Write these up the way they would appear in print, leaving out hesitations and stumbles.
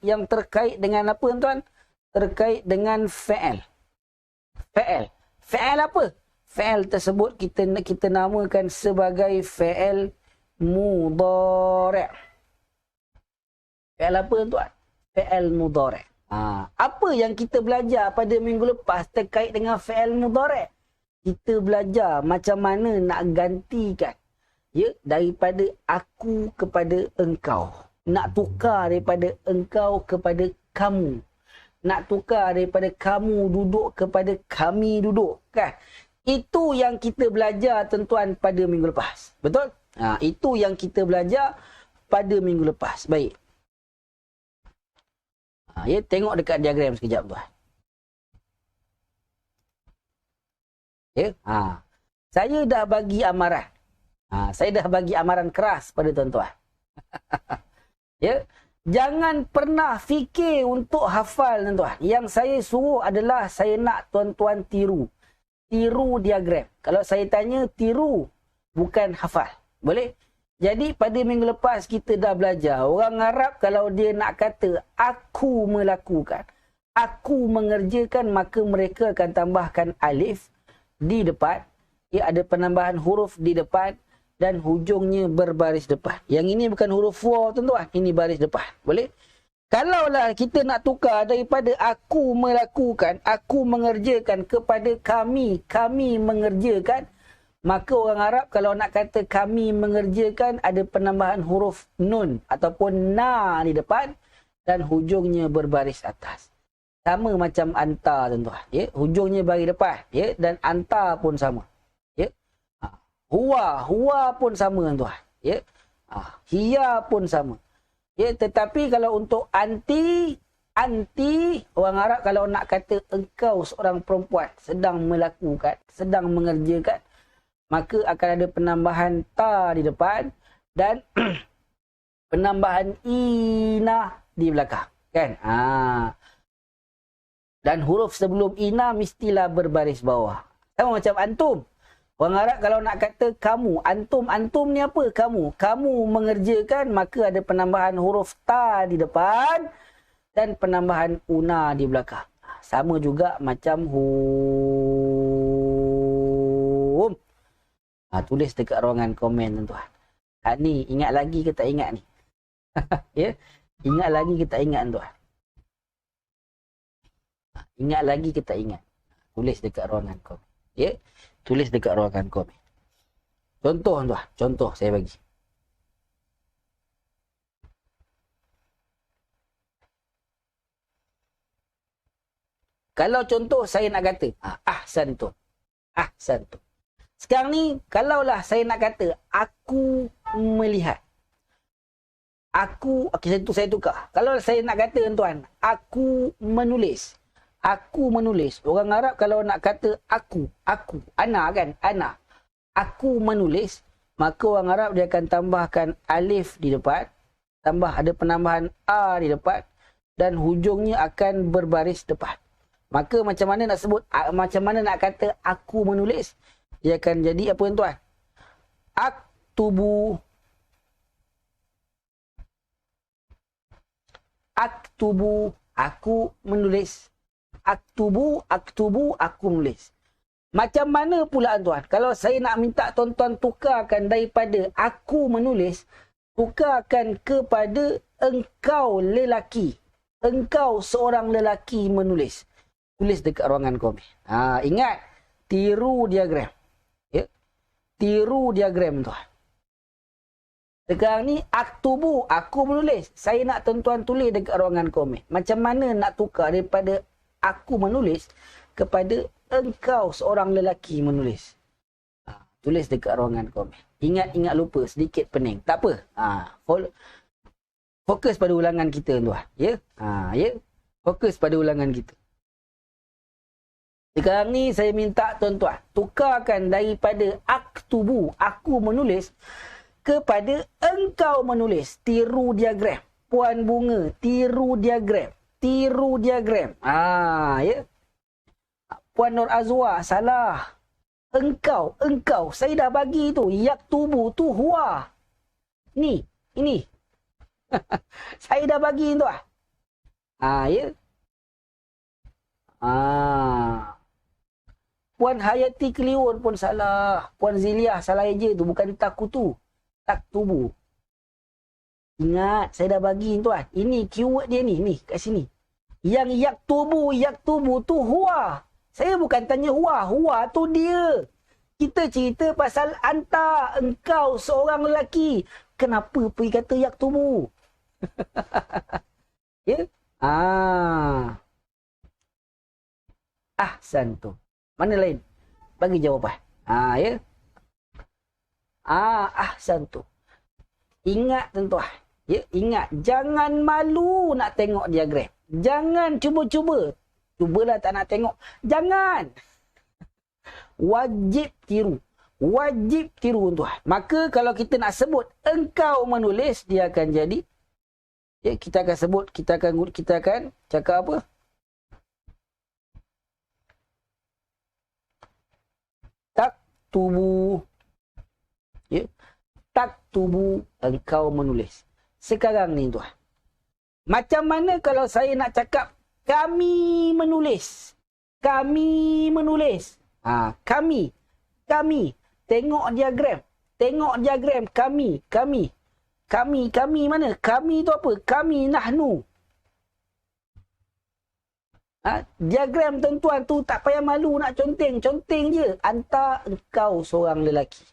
yang terkait dengan apa tuan? Terkait dengan fa'al. Fa'al. Fa'al apa? Fa'al tersebut kita namakan sebagai fa'al mudhari'. Fa'al apa tuan? Fa'al mudhari'. Apa yang kita belajar pada minggu lepas terkait dengan fa'al mudhari'? Kita belajar macam mana nak gantikan daripada aku kepada engkau. Nak tukar daripada engkau kepada kamu. Nak tukar daripada kamu duduk kepada kami duduk. Kan? Itu yang kita belajar tuan-tuan pada minggu lepas. Betul? Itu yang kita belajar pada minggu lepas. Baik. Tengok dekat diagram sekejap tuan. Saya dah bagi amaran. Saya dah bagi amaran keras pada tuan-tuan. Jangan pernah fikir untuk hafal tuan-tuan. Yang saya suruh adalah saya nak tuan-tuan tiru. Tiru diagram. Kalau saya tanya tiru, bukan hafal. Boleh? Jadi pada minggu lepas kita dah belajar. Orang Arab kalau dia nak kata aku melakukan, aku mengerjakan, maka mereka akan tambahkan alif di depan. Ada penambahan huruf di depan. Dan hujungnya berbaris depan. Yang ini bukan huruf waw tuan-tuan. Ini baris depan. Boleh? Kalaulah kita nak tukar daripada aku melakukan, aku mengerjakan kepada kami, kami mengerjakan. Maka orang Arab kalau nak kata kami mengerjakan, ada penambahan huruf nun ataupun na di depan. Dan hujungnya berbaris atas. Sama macam anta tuan-tuan. Hujungnya baris depan. Dan anta pun sama. Huwa pun sama tuan. Hiya pun sama. Tetapi kalau untuk anti orang Arab kalau nak kata engkau seorang perempuan sedang melakukan, sedang mengerjakan, maka akan ada penambahan ta di depan dan penambahan ina di belakang, kan? Dan huruf sebelum ina mestilah berbaris bawah. Sama macam antum. Orang Arab kalau nak kata kamu, antum ni apa? Kamu mengerjakan, maka ada penambahan huruf ta di depan dan penambahan una di belakang. Sama juga macam hum. Tulis dekat ruangan komen tuan-tuan. Ni ingat lagi ke tak ingat ni? Ingat lagi ke tak ingat tuan? Ingat lagi ke tak ingat? Tulis dekat ruangan komen. Tulis dekat ruangan komen. Contoh tuan, contoh saya bagi. Kalau contoh saya nak kata ahsantum. Ahsantum. Sekarang ni kalaulah saya nak kata aku melihat. Saya tukar. Kalau saya nak kata tuan, aku menulis. Aku menulis. Orang Arab kalau nak kata aku, ana kan, ana. Aku menulis, maka orang Arab dia akan tambahkan alif di depan, ada penambahan a di depan dan hujungnya akan berbaris depan. Maka macam mana nak sebut, macam mana nak kata aku menulis? Dia akan jadi apa tuan? Aktubu, aku menulis. Aktubu, aku menulis. Macam mana pula tuan? Kalau saya nak minta tuan-tuan tukarkan daripada aku menulis, tukarkan kepada engkau lelaki. Engkau seorang lelaki menulis. Tulis dekat ruangan komen. Ingat, tiru diagram. Tiru diagram tuan. Sekarang ni aktubu, aku menulis. Saya nak tuan-tuan tulis dekat ruangan komen. Macam mana nak tukar daripada aku menulis kepada engkau seorang lelaki menulis. Tulis dekat ruangan komen. Ingat lupa sedikit pening. Tak apa. Fokus pada ulangan kita tuan. Fokus pada ulangan kita. Sekarang ni saya minta tuan-tuan tukarkan daripada aktubu, aku menulis, kepada engkau menulis. Tiru diagram. Puan Bunga, tiru diagram. Tiru diagram. Puan Nur Azwa, salah. Engkau. Saya dah bagi tu. Yaktubu tu huwa. Ini. Saya dah bagi tu. Ya. Puan Hayati keliru pun salah. Puan Ziliah salah eja tu. Bukan takutu. Taktubu. Ingat, saya dah bagi tuan. Ini keyword dia ni. Ni, kat sini. Yang yaktubu tu huwa. Saya bukan tanya huwa. Huwa tu dia. Kita cerita pasal anta, engkau seorang lelaki. Kenapa pergi kata yaktubu? Ya? Ahsantu. Mana lain? Bagi jawapan. Ya. Ahsantu. Ingat tuan-tuan. Ya, ingat. Jangan malu nak tengok diagram. Jangan cuba-cuba. Cubalah tak nak tengok. Jangan. Wajib tiru. Wajib tiru tuan. Maka kalau kita nak sebut engkau menulis, dia akan jadi. Ya, kita akan sebut, kita akan cakap apa? Taktubu. Ya. Taktubu, engkau menulis. Sekarang ni tuan. Macam mana kalau saya nak cakap kami menulis? Kami menulis. Kami. Tengok diagram. Kami. Kami mana? Kami tu apa? Kami nahnu. Diagram tuan-tuan tu tak payah malu nak conteng. Conteng je. Anta, engkau seorang lelaki.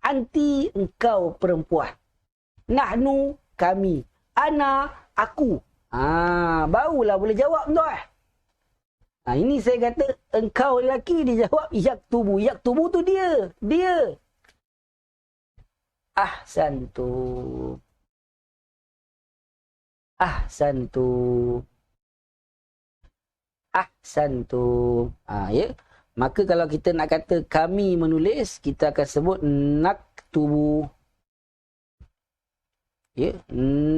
Anti, engkau perempuan. Nahnu, kami. Ana, aku. Barulah boleh jawab tuan. Ini saya kata engkau lelaki, dia jawab yaktubu. Yaktubu tu dia. Dia. Ahsantu. Ahsantu. Ahsantu. Ya. Maka kalau kita nak kata kami menulis, kita akan sebut naktubu. Ya,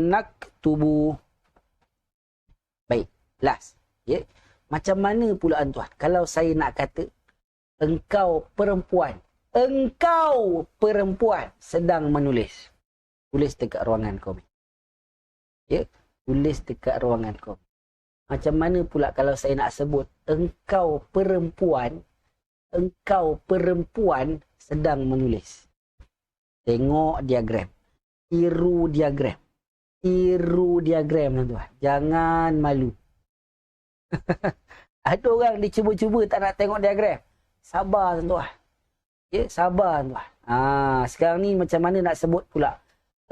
naktubu. Baik, last. Ya. Macam mana pula tuan kalau saya nak kata engkau perempuan. Engkau perempuan sedang menulis. Tulis dekat ruangan komen. Ya, tulis dekat ruangan komen. Macam mana pula kalau saya nak sebut engkau perempuan sedang menulis. Tengok diagram. Tiru diagram. Tiru diagram tuan-tuan. Jangan malu. Ada orang dicuba-cuba tak nak tengok diagram. Sabar tuan-tuan. Ya, sabar tuan-tuan. Sekarang ni macam mana nak sebut pula?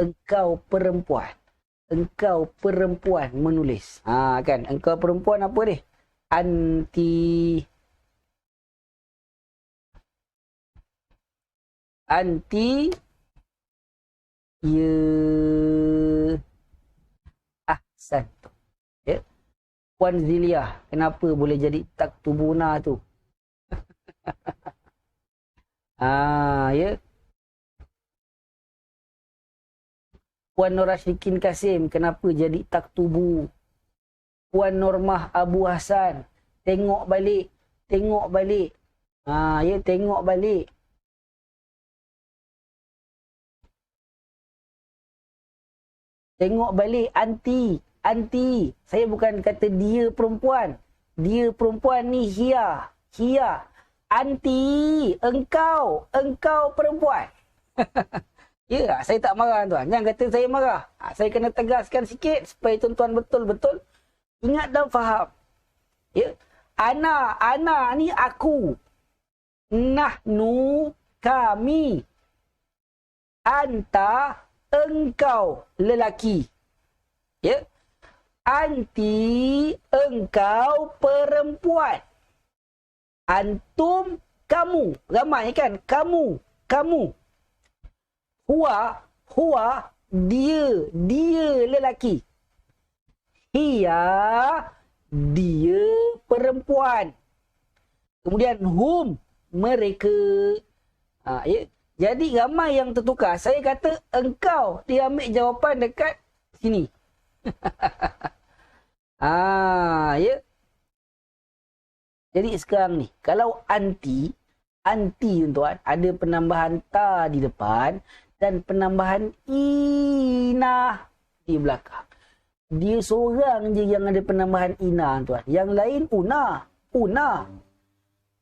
Engkau perempuan. Engkau perempuan menulis. Kan? Engkau perempuan apa ni? Anti. Ya. Ahsantu. Ya. Puan Ziliah, kenapa boleh jadi taktubuna tu? Ya. Puan Norashikin Kasim, kenapa jadi taktubu? Puan Normah Abu Hassan, tengok balik. Tengok balik. Ya, tengok balik. Tengok balik. Anti. Saya bukan kata dia perempuan. Dia perempuan ni Hia. Anti. Engkau perempuan. Ya, saya tak marah tuan. Jangan kata saya marah. Saya kena tegaskan sikit supaya tuan-tuan betul-betul ingat dan faham. Ya. Ana ni aku. Nahnu, kami. Anta, engkau lelaki. Ya. Anti, engkau perempuan. Antum, kamu. Ramai kan? Kamu. Huwa, dia lelaki. Hia, dia perempuan. Kemudian hum, mereka. Ya. Jadi ramai yang tertukar. Saya kata engkau, dia ambil jawapan dekat sini. Ya. Jadi sekarang ni, kalau anti tuan-tuan, ada penambahan ta di depan dan penambahan inah di belakang. Dia seorang je yang ada penambahan ina tuan. Yang lain una. Una.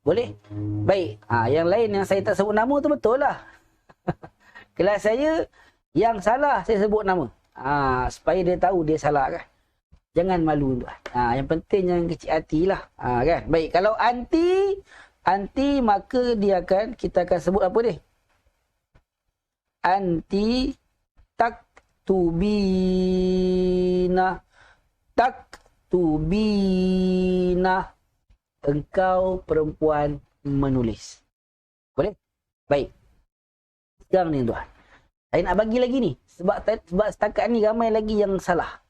Boleh? Baik. Yang lain yang saya tak sebut nama tu betul lah. Kelas saya yang salah saya sebut nama. Supaya dia tahu dia salah kan. Jangan malu tuan. Yang penting jangan kecil hatilah. Kan? Baik. Kalau anti maka dia akan, kita akan sebut apa dia? Anti taktubina. Engkau perempuan menulis. Boleh? Baik. Sekarang ni tuan. Saya nak bagi lagi ni. Sebab setakat ni ramai lagi yang salah.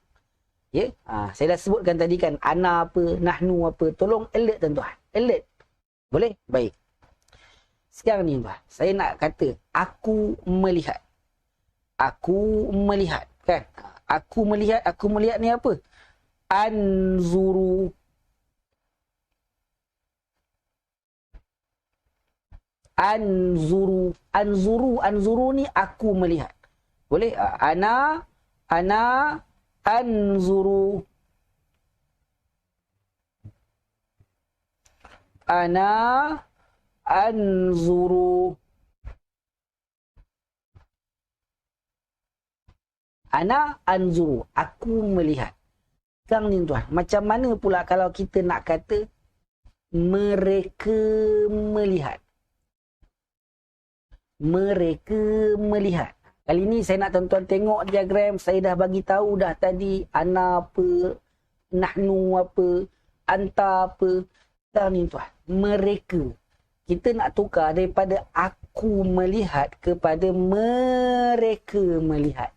Ya? Saya dah sebutkan tadi kan. Ana apa, nahnu apa. Tolong alert tuan-tuan. Alert. Boleh? Baik. Sekarang ni tuan. Saya nak kata. Aku melihat. Aku melihat. Kan? Aku melihat ni apa? Anzuru. Anzuru ni aku melihat. Boleh? Ana anzuru. Ana anzuru. Ana anzuru. Aku melihat. Sekarang ni tuan, macam mana pula kalau kita nak kata mereka melihat? Mereka melihat. Kali ni saya nak tuan-tuan tengok diagram. Saya dah bagi tahu dah tadi. Ana apa, nahnu apa, anta apa. Sekarang ni tuan, mereka. Kita nak tukar daripada aku melihat kepada mereka melihat.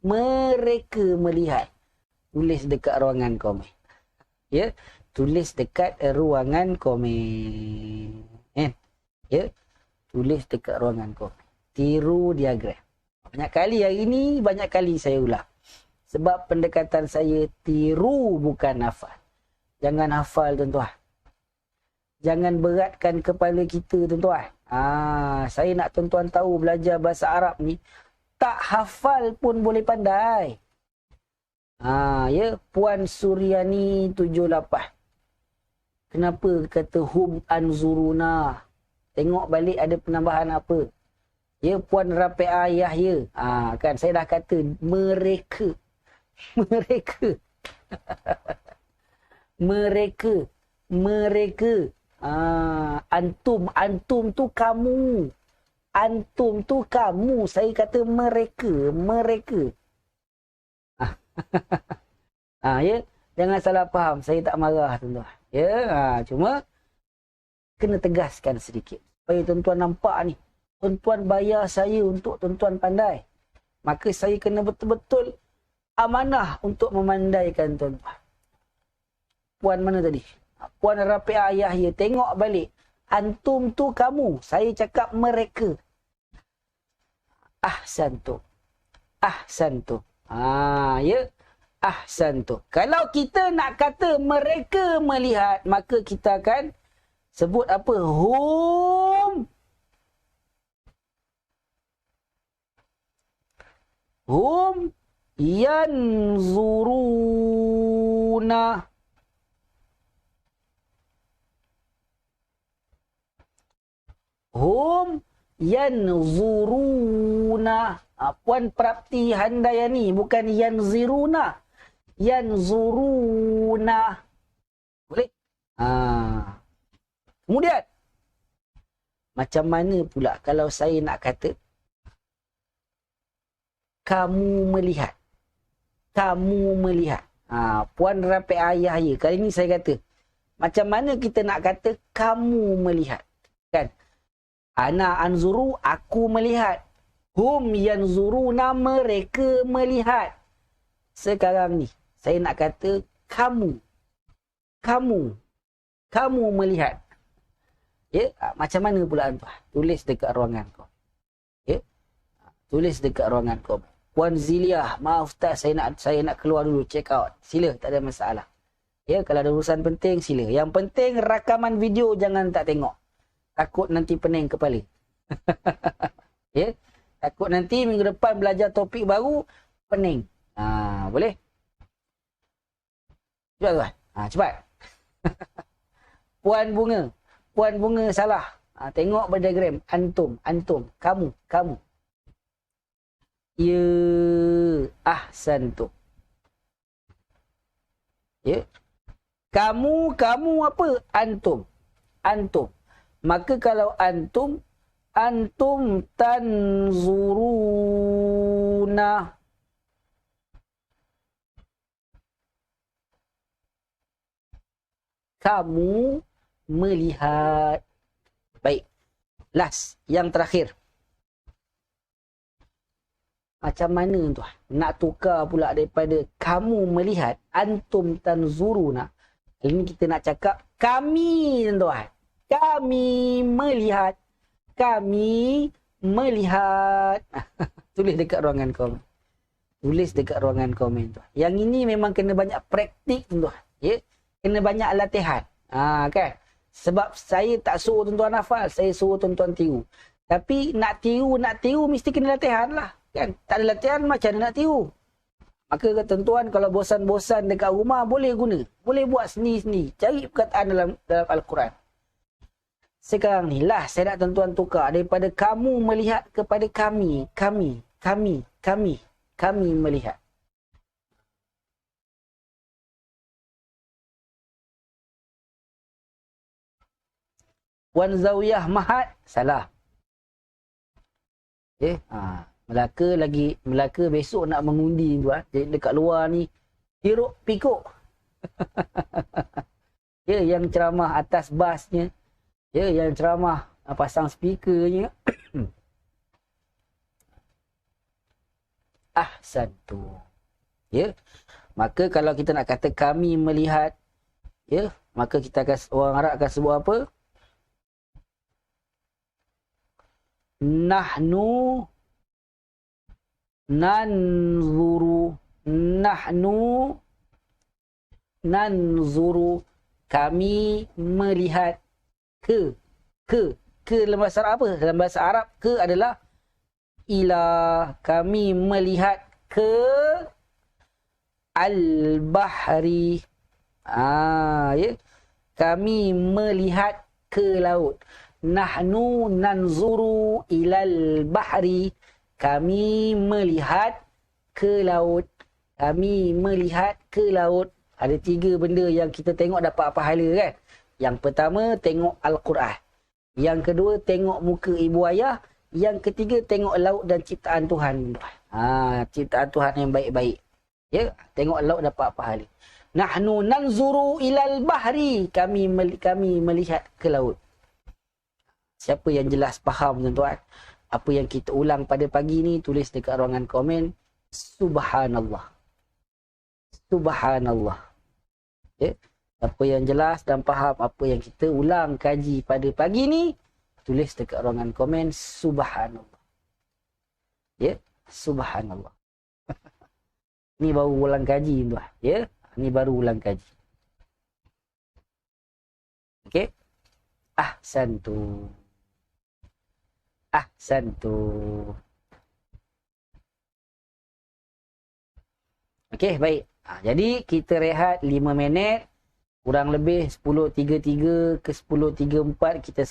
Mereka melihat. Tulis dekat ruangan komen. Ya, tulis dekat ruangan komen. Ya. Tulis dekat ruangan komen. Tiru diagram. Banyak kali hari ni, banyak kali saya ulang. Sebab pendekatan saya tiru bukan hafal. Jangan hafal tuan-tuan. Jangan beratkan kepala kita tuan-tuan. Saya nak tuan-tuan tahu belajar bahasa Arab ni. Tak hafal pun boleh pandai. Ya, Puan Suryani 78. Kenapa kata hum anzuruna? Tengok balik ada penambahan apa. Ya, Puan Rafi'ah Yahya. Kan saya dah kata mereka. Mereka. Mereka. Mereka. Antum tu kamu. Antum tu kamu. Saya kata mereka. Mereka. Ya, jangan salah faham. Saya tak marah tuan-tuan. Ya, cuma kena tegaskan sedikit. Supaya tuan-tuan nampak ni. Tuan-tuan bayar saya untuk tuan-tuan pandai. Maka saya kena betul-betul amanah untuk memandaikan tuan-tuan. Puan mana tadi? Puan Rafi'ah Yahya. Tengok balik. Antum tu kamu. Saya cakap mereka. Ahsantu. Ahsantu. Ya. Ahsantu. Kalau kita nak kata mereka melihat, maka kita akan sebut apa? Hum yanzuruna. Hum yanzuruna. Puan Prapti Handayani, bukan yanziruna. Yanzuruna. Boleh? Kemudian, macam mana pula kalau saya nak kata kamu melihat. Kamu melihat. Puan Rafi'ah Yahya. Kali ni saya kata, macam mana kita nak kata kamu melihat? Kan? Ana anzuru, aku melihat. Hum yanzuruna, mereka melihat. Sekarang ni, saya nak kata kamu. Kamu. Kamu melihat. Ya, macam mana pula tuan? Tulis dekat ruangan kau. Ya. Tulis dekat ruangan kau. Puan Ziliah, maaf Ustaz, saya nak keluar dulu, check out. Sila, tak ada masalah. Ya, kalau ada urusan penting sila. Yang penting rakaman video jangan tak tengok. Takut nanti pening kepala. Ya. Takut nanti minggu depan belajar topik baru pening. Boleh? Cepat tuan. Cepat. Puan Bunga. Puan Bunga salah. Tengok pada diagram. Antum. Kamu. Ya. Ahsantum. Ya. Kamu apa? Antum. Maka kalau antum tanzuruna. Kamu melihat. Baik. Last. Yang terakhir. Macam mana tu? Nak tukar pula daripada kamu melihat. Antum tanzuruna. Ini kita nak cakap kami, tuan. Kami melihat. Tulis dekat ruangan komen. Tu. Yang ini memang kena banyak praktik, tuan. Ya? Kena banyak latihan. Kan? Sebab saya tak suruh tuan-tuan hafal, saya suruh tuan-tuan tiru. Tapi nak tiru mesti kena latihan lah. Kan? Tak ada latihan macam mana nak tiru. Maka tuan-tuan kalau bosan-bosan dekat rumah boleh guna. Boleh buat sendiri-sendiri. Cari perkataan dalam Al-Quran. Sekarang ni lah saya nak tuan-tuan tukar daripada kamu melihat kepada kami melihat. Wan Zawiyah Mahat salah. Melaka besok nak mengundi tuan. Jadi dekat luar ni hiruk pikuk. Yang ceramah atas basnya. Yang ceramah pasang speakernya. Ahsantum. Maka kalau kita nak kata kami melihat, maka kita akan, orang Arab akan sebut apa? Nahnu nanzuru, kami melihat. Ke dalam bahasa Arab apa? Dalam bahasa Arab ke adalah ila, kami melihat ke al-bahri. Kami melihat ke laut. Nahnu nanzuru ilal bahri, kami melihat ke laut. Ada 3 benda yang kita tengok dapat pahala kan. Yang pertama tengok Al-Quran. Yang kedua tengok muka ibu ayah. Yang ketiga tengok laut dan ciptaan Tuhan. Ciptaan Tuhan yang baik-baik. Tengok laut dapat pahala. Nahnu nanzuru ilal bahri, kami melihat ke laut. Siapa yang jelas faham tuan-tuan apa yang kita ulang pada pagi ni, tulis dekat ruangan komen. Subhanallah. Apa yang jelas dan faham apa yang kita ulang kaji pada pagi ni, tulis dekat ruangan komen. Subhanallah. Subhanallah. Ni baru ulang kaji tuan. Ni baru ulang kaji. Okey. Ahsantum. Okey, baik. Jadi kita rehat 5 minit. Kurang lebih 10.33 ke 10.34 kita